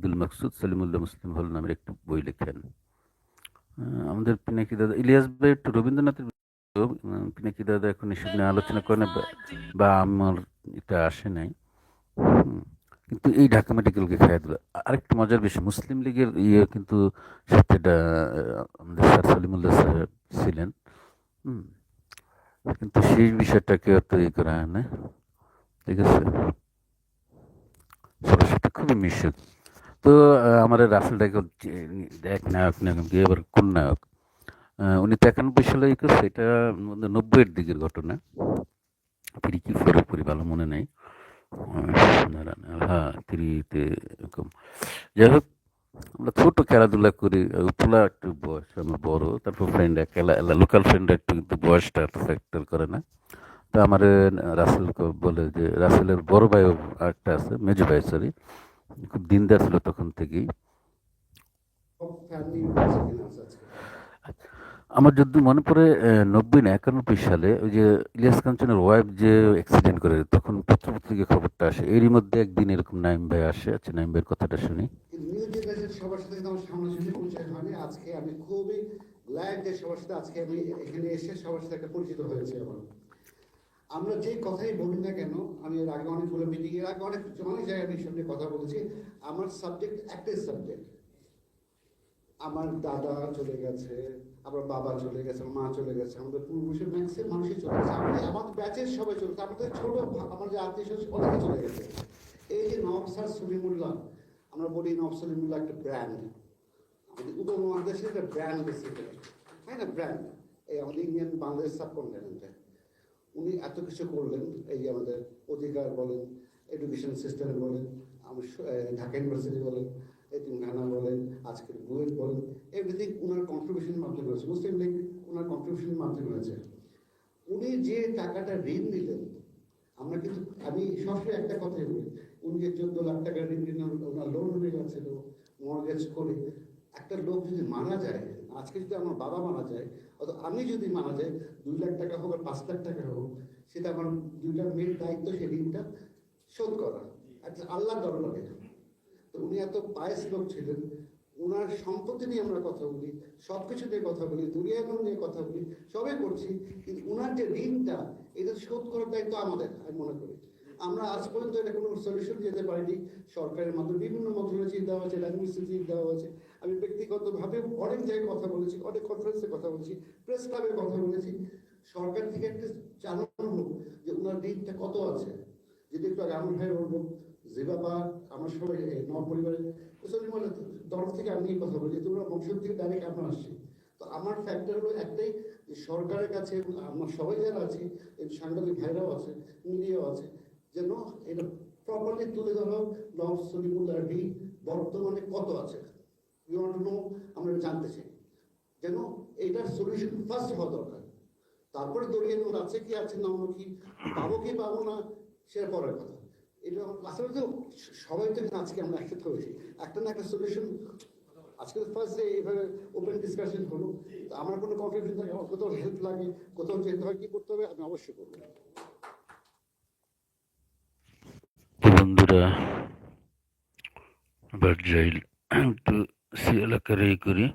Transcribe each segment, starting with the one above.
আব্দুল মাকসুদ সলিমুল্লাহ মুসলিম হল নামের একটি বই লেখেন। আমাদের পিনাকি দাদা ইলিয়াস ভাই একটু রবীন্দ্রনাথের পিনাকি দাদা এখন এসব নিয়ে আলোচনা করে না, বা আমার এটা আসে নাই। হুম, কিন্তু এই ঢাকা মেডিকেলকে খাইয়ে দিল। আরেকটু মজার বিষয়, মুসলিম লীগের কিন্তু সাথে আমাদের স্যার সলিমুল্লাহ স্যার ছিলেন। হুম, কিন্তু সেই বিষয়টাকে অত করা হয় না। ঠিক আছে, সবার সাথে খুবই মিশুক। তো আমার রাসেলটাকে এক নায়ক নায়ক দিয়ে এবার কোন নায়ক, 1991 সালে করছে এটা, 90-এর দিকের ঘটনা। কি পুরোপুরি ভালো মনে নেই। হ্যাঁ, তিরিতে এরকম। যাই হোক, আমরা ছোট খেলাধুলা করি। তোলা একটু বয়স আমার বড়, তারপর ফ্রেন্ড খেলা লোকাল ফ্রেন্ড একটু, কিন্তু বয়সটা এত ফ্যাক্টর করে না। তো আমার রাসেল বলে যে রাসেলের বড় ভাই একটা আছে, মেজো ভাই সরি, খুব দিনদার ছিল তখন থেকেই। আমার যদি মনে পড়ে 90 না 91 সালে ওই যে ইলিয়াস কাঞ্চনের ওয়াইফ যে অ্যাক্সিডেন্ট করে, তখন পত্রপত্রিকা খবরটা আসে। এরই মধ্যে একদিন এরকম নাইম ভাই আসে। আচ্ছা, নাইম ভাইয়ের কথাটা শুনি। নিউজ জেনারেশন সবার সাথে আমার সামনাসামনি পরিচয় হয়নি। আজকে আমি খুবই গ্ল্যাড যে সবার সাথে আজকে আমি এখানে এসে সবার সাথে একটা পরিচিত হয়েছে আমার। আমরা যে কথাই বলি না কেন, আমি এর আগে অনেকগুলো মিটিং এর আগে অনেক জায়গায় আমি সামনে কথা বলেছি, আমার সাবজেক্ট একটাই সাবজেক্ট। আমার দাদা চলে গেছে, আমার বাবা চলে গেছে, আমার মা চলে গেছে, আমাদের পূর্বপুরুষের ম্যাক্সিমাম মানুষই চলে গেছে, আমাদের ব্যাচের সবাই চলে গেছে, আমাদের ছোট আমার যে আত্মীয় অনেকে চলে গেছে। এই যে নওয়াব স্যার সলিমুল্লাহ, আমরা বলি নওয়াব সলিমুল্লাহ একটা ব্র্যান্ড, আমাদের উপমহাদেশের একটা ব্র্যান্ড বেসিক্যালি, তাই না? ব্র্যান্ড এই আমাদের ইন্ডিয়ান বাংলাদেশ সাবকন্টিনেন্টে উনি এত কিছু করলেন। এই যে আমাদের অধিকার বলেন, এডুকেশন সিস্টেম বলেন, আমার ঢাকা ইউনিভার্সিটি বলেন, এতিমখানা বলেন, আজকের বুয়েট বলেন, এভরিথিং ওনার কন্ট্রিবিউশনের মাধ্যমে হয়েছে। মুসলিম লীগ ওনার কন্ট্রিবিউশনের মাধ্যমে হয়েছে। উনি যে টাকাটা ঋণ দিলেন, আমরা কিন্তু আমি সবসময় একটা কথাই বলি, উনি যে 14 লাখ টাকা ঋণ দিলেন, ওনার লোন হয়ে যাচ্ছিল মর্গেজ করে। একটা লোক যদি মারা যায়, আজকে যদি আমার বাবা মারা যায়, অথবা আমি যদি মারা যাই, 2 লাখ টাকা হোক আর 5 লাখ টাকা হোক, সেটা আমার 2টা মেয়ের দায়িত্ব সেই ঋণটা শোধ করা, একটা আল্লাহ দরবারে। তো উনি এত পায়েস লোক ছিলেন। ওনার সম্পত্তি নিয়ে আমরা কথা বলি, সবকিছু নিয়ে কথা বলি, দুনিয়াগুলো নিয়ে কথা বলি, সবই করছি, কিন্তু ওনার যে ঋণটা, এটা শোধ করার দায়িত্ব আমাদের, আমি মনে করি। আমরা আজ পর্যন্ত এটা কোনো সলিউশন যেতে পারিনি। সরকারের মাধ্যমে বিভিন্ন মন্ত্রণালয় চিন্তা দেওয়া হয়েছে, রাজমিস্ত্রি দেওয়া হয়েছে। আমি ব্যক্তিগতভাবে অনেক জায়গায় কথা বলেছি, অনেক কনফারেন্সে কথা বলেছি, প্রেস ক্লাবে কথা বলেছি। সরকার থেকে একটা জানানো হোক যে ওনার ঋণটা কত আছে। যদি একটু আগে আমার ভাই বলবো যে বাবা আমার সবাই নব পরিবারের দল থেকে আমি কথা বলি, তোমরা বংশ থেকে ডাইরেক্ট আমরা আসছি। তো আমার ফ্যাক্টর হলো একটাই, যে সরকারের কাছে আমরা সবাই যারা আছি, এই সাংবাদিক ভাইরাও আছে, মিডিয়াও আছে, যেন এটা প্রপারলি তুলে ধরা হোক। নব সলিমুল্লাহ ঋণ বর্তমানে কত আছে, আমরা জানতে চাই, যেন এইটার সলিউশন ফার্স্ট হওয়া দরকার। তারপরে দলীয় নোট আছে কি আছে না, অন্য কি পাবো কি পাবো না, সে পরের কথা। এটা আসলে তো সবাই তো আজকে আমরা একসাথে হয়েছি, একটা না একটা সলিউশন। আজকে ফার্স্ট ডে এইভাবে ওপেন ডিসকাশন হলো। তো আমার কোনো কনফিউশন থাকে, আমার কোথাও হেল্প লাগে, কোথাও যেতে হয়, কি করতে হবে, আমি অবশ্যই করবো। বন্ধুরা, এবার যাই একটু সিএল আকারে করি।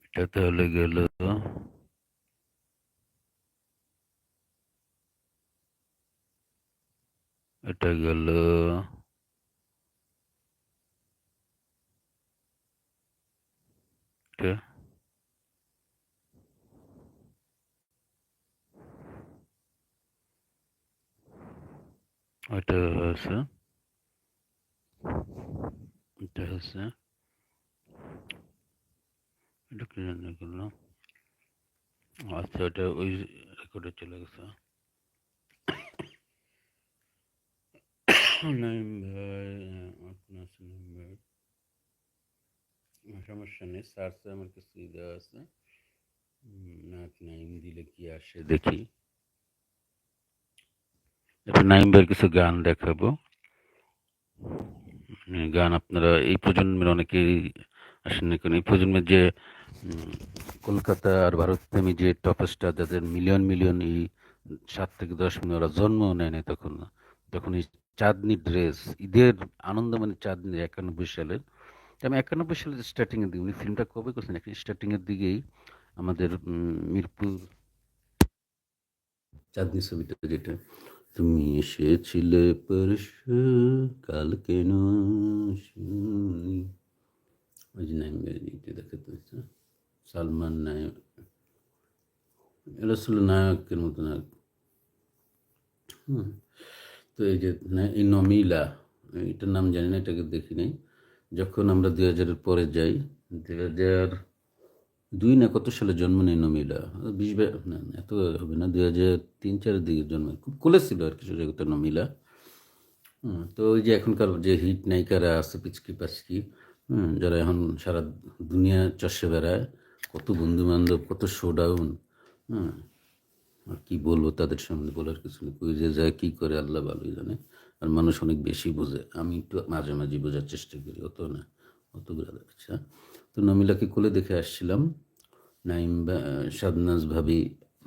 এটা তাহলে গেল, এটা গেল, এটা এটা হচ্ছে, এটা হচ্ছে, এটা কি জানি করলাম। আচ্ছা, এটা ওই রেকর্ডে চলে গেছে। নাইম ভাই, আপনার নাইম ভাই, সমস্যা নেই, সার্চে আমার কিছু দেওয়া আছে। নাইম দিলে কি আসে দেখি। এবার নাইম ভাইয়ের কিছু গান দেখাবো। গান আপনারা এই প্রজন্মের অনেকেই আসেন, কারণ এই প্রজন্মের যে কলকাতা আর ভারতপ্রেমী যে টপ স্টার, যাদের মিলিয়ন মিলিয়ন এই 7 থেকে 10 মিলিয়ন, ওরা জন্ম নেয় না তখন, তখন এই চাঁদনি ড্রেস, ঈদের আনন্দ মানে চাঁদনি 91 সালের। তো আমি 91 সালের স্টার্টিং এর দিকে, উনি ফিল্মটা কবে করছেন, স্টার্টিং এর দিকেই আমাদের মিরপুর চাঁদনি ছবিটা, যেটা তুমি এসেছিলে পরশু কাল কেন আসোনি, ওই যে নায়ক দেখে তো, সালমান নায়ক, এরা ছিল নায়কের মতো নায়ক। হুম। তো এই যে এই নমিলা, এটার নাম জানি না, এটাকে দেখি নাই। যখন আমরা 2000-এর পরে যাই, 2002 না কত সালে জন্ম নেই নমিলা, 20 না এত হবে না, 2003-4-এর দিকে জন্ম, খুব কোলে ছিল আর কিছু জগতের নমিলা। তো ওই যে এখনকার যে হিট নায়িকারা আছে পিচকি পাচকি, যারা এখন সারা দুনিয়া চষে বেড়ায়, কত বন্ধু বান্ধব, কত শোডাউন। হুম। আর কি বলবো তাদের সামনে, বলার কিছু নেই, কই যে যায় কি করে আল্লাহ ভালোই জানে। আর মানুষ অনেক বেশি বোঝে, আমি একটু মাঝে মাঝে বোঝার চেষ্টা করি, অত না, অত ব্রাদার। আচ্ছা, তো নমিলাকে কোলে দেখে আসছিলাম, নাইম শাবনাজ ভাবি,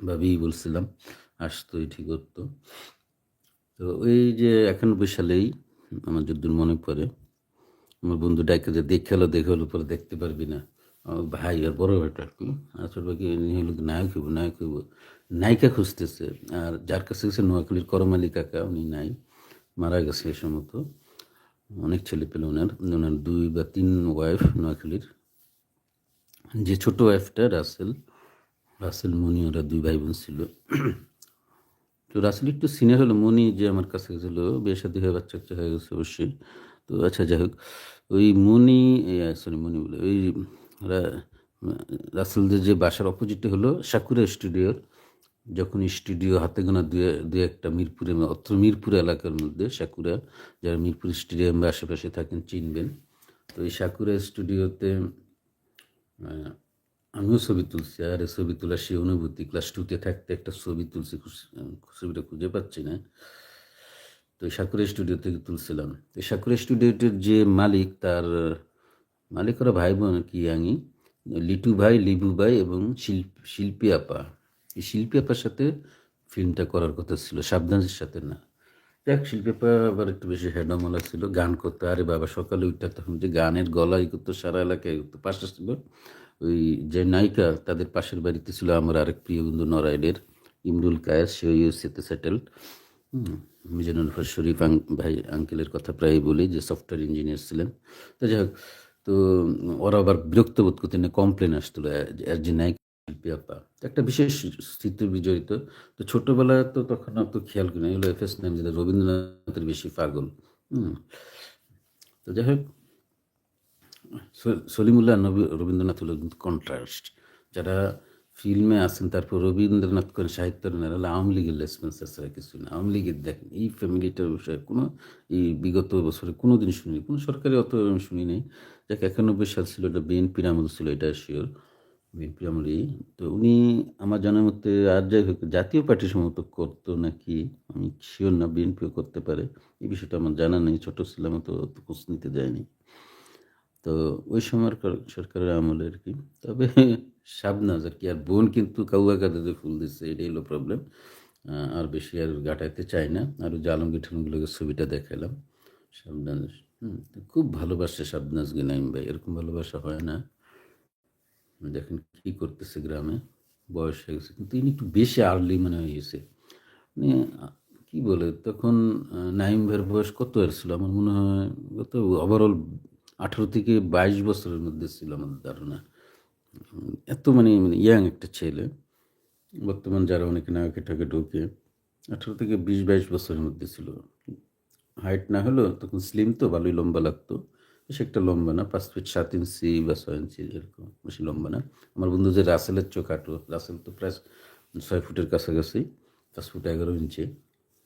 ভাবি বলছিলাম, আসতোই ঠিক হতো। তো ওই যে 91 সালেই আমার যদ্দূর মনে পড়ে, আমার বন্ধু ডাইকে যে দেখে হলো, দেখে হলো পরে দেখতে পারবি না, আমার ভাই আর বড় ভাইটা আর কি, আসল ভাই হলো নায়ক হইব, নায়ক হইব, নায়িকা খুঁজতেছে। আর যার কাছে গেছে নোয়াখালীর করম আলী কাকা, উনি নাই, মারা গেছে এ সময়। তো অনেক ছেলে পেলে ওনার, ওনার 2 বা 3 ওয়াইফ নোয়াখালীর। যে ছোট ওয়াইফটা রাসেল, রাসেল মনি, ওরা 2 ভাই বোন ছিল। তো রাসেল একটু সিনিয়র হলো, মনি যে আমার কাছে গেছিলো, বিয়ে শাদী হয়ে বাচ্চা কাচ্চা হয়ে গেছে অবশ্যই। তো আচ্ছা যাই হোক, ওই মনি, সরি মনি বলে, ওই রা- রাসেলদের যে বাসার অপোজিটে হলো সাকুরা স্টুডিওর, যখন স্টুডিও হাতে গোনা দুই একটা মিরপুরে, অত্র মিরপুর এলাকার মধ্যে সাকুরা, যারা মিরপুর স্টেডিয়ামের আশেপাশে থাকেন চিনবেন। তো এই সাকুরা স্টুডিওতে আহ, আমিও ছবি তুলছি, আর এই ছবি তোলার সেই অনুভূতি, ক্লাস 2-তে থাকতে একটা ছবি তুলছি, ছবিটা খুঁজে পাচ্ছি না। তো এই সাকুরা স্টুডিও থেকে তুলছিলাম। তো এই সাকুরা স্টুডিওটির যে মালিক, তার মালিক ওরা ভাই বোন কি আঙি, লিটু ভাই, লিবু ভাই এবং শিল্পী আপা। এই শিল্পী আপার সাথে ফিল্মটা করার কথা ছিল, সাবধানের সাথে না। দেখ, শিল্পী আপা আবার একটু বেশি হেডামলা ছিল, গান করতো, আরে বাবা সকালে উঠতে তখন যে গানের গলাই করতো, সারা এলাকায় করতো। পাশে ছিল ওই যে নায়িকা, তাদের পাশের বাড়িতে ছিল আমার আরেক প্রিয় বন্ধু নড়াইলের ইমরুল কায়েস, সে ইউএসএতে সেটেলড। মিজানুল হক শরীফ ভাই আঙ্কেলের কথা প্রায় বলি, যে সফটওয়্যার ইঞ্জিনিয়ার ছিলেন। তো যাই হোক, তো ওরা আবার বিরক্ত বোধ করতেন, কমপ্লেন আসতো এর যে নায়িকা শিল্পী আপা। তো একটা বিশেষ স্মৃতি বিজড়িত। তো ছোটবেলায় তো তখন অত খেয়াল করি না, এগুলো এফএস নাম, যেটা রবীন্দ্রনাথের বেশি পাগল। হুম। তো যাই হোক, সলিমুল্লাহ নবী রবীন্দ্রনাথ হলো কিন্তু কন্ট্রাস্ট। যারা ফিল্মে আছেন তারপর রবীন্দ্রনাথ করেন, সাহিত্য হলে আওয়ামী লীগের লেসপেন্সার ছাড়া কিছু না। আওয়ামী লীগের দেখেন এই ফ্যামিলিটার বিষয়ে কোনো, এই বিগত বছরে কোনো দিন শুনিনি, কোনো সরকারি অত আমি শুনি নাই। যাকে 91 সাল ছিল, এটা বিএনপির আমল ছিল, এটা শিওর বিএনপির আমলেই। তো উনি আমার জানার মতে, আর যাই হোক জাতীয় পার্টি সম্ভবত করতো নাকি, আমি শিওর না, বিএনপিও করতে পারে, এই বিষয়টা আমার জানা নেই, ছোট ছিলাম তো খোঁজ নিতে যায়নি। তো ওই সময়কার সরকারের আমলে আর কি। তবে শাবনাজ আর কি, আর বোন কিন্তু কাউয়া কাঁধে ফুল দিচ্ছে, এটাই হলো প্রবলেম। আর বেশি আর গাটাইতে চাই না, আর ওই যে আলমগীর ঠালমগীরকে ছবিটা দেখালাম শাবনাজ। তো খুব ভালোবাসে শাবনাজ গিনাইম ভাই, এরকম ভালোবাসা হয় না। দেখেন কি করতেছে গ্রামে, বয়স হয়ে গেছে কিন্তু ইনি একটু বেশি আর্লি মনে হয়ে গেছে। মানে কি বলে তখন, নাইম ভাইয়ের বয়স কত আর ছিল, আমার মনে হয় কত, ওভারঅল 18 থেকে 22 বছরের মধ্যে ছিল আমার ধারণা। এত মানে মানে ইয়াং একটা ছেলে। বর্তমান যারা অনেকে নায়কে ঠাকে ঢোকে, 18 থেকে 20-22 বছরের মধ্যে ছিল। হাইট না হলেও তখন স্লিম, তো ভালোই লম্বা লাগতো। বেশ একটা লম্বা না, 5 ফিট 7 ইঞ্চি বা 6 ইঞ্চি এরকম, বেশি লম্বা না। আমার বন্ধু যে রাসেলের চোখ হাঁটু, রাসেল তো প্রায় 6 ফুটের কাছাকাছি, 5 ফুট 11 ইঞ্চি,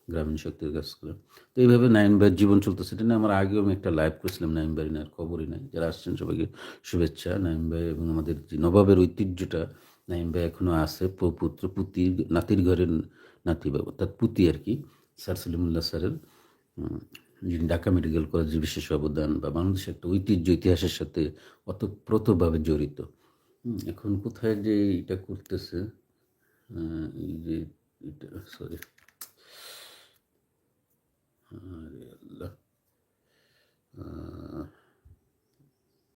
গ্রামীণ শক্তির কাজ করে। তো এইভাবে নাইম ভাইয়ের জীবন চলতেছে। এটা নিয়ে আমার আগেও আমি একটা লাইভ করেছিলাম, নাইম ভাই আর খবরই নাই। যারা আসছেন সবাইকে শুভেচ্ছা। নাইম ভাই এবং আমাদের যে নবাবের ঐতিহ্যটা, নাইম ভাই এখনও আছে, পুত্র পুতি, নাতির ঘরের নাতি বাবু, অর্থাৎ পুতি আর কি, স্যার সলিমুল্লাহ স্যারের, যিনি ঢাকা মেডিকেল কলেজের বিশেষ অবদান, বা বাংলাদেশের একটা ঐতিহ্য ইতিহাসের সাথে অতপ্রতভাবে জড়িত। এখন কোথায় যে এটা করতেছে, এই যে এটা, সরি,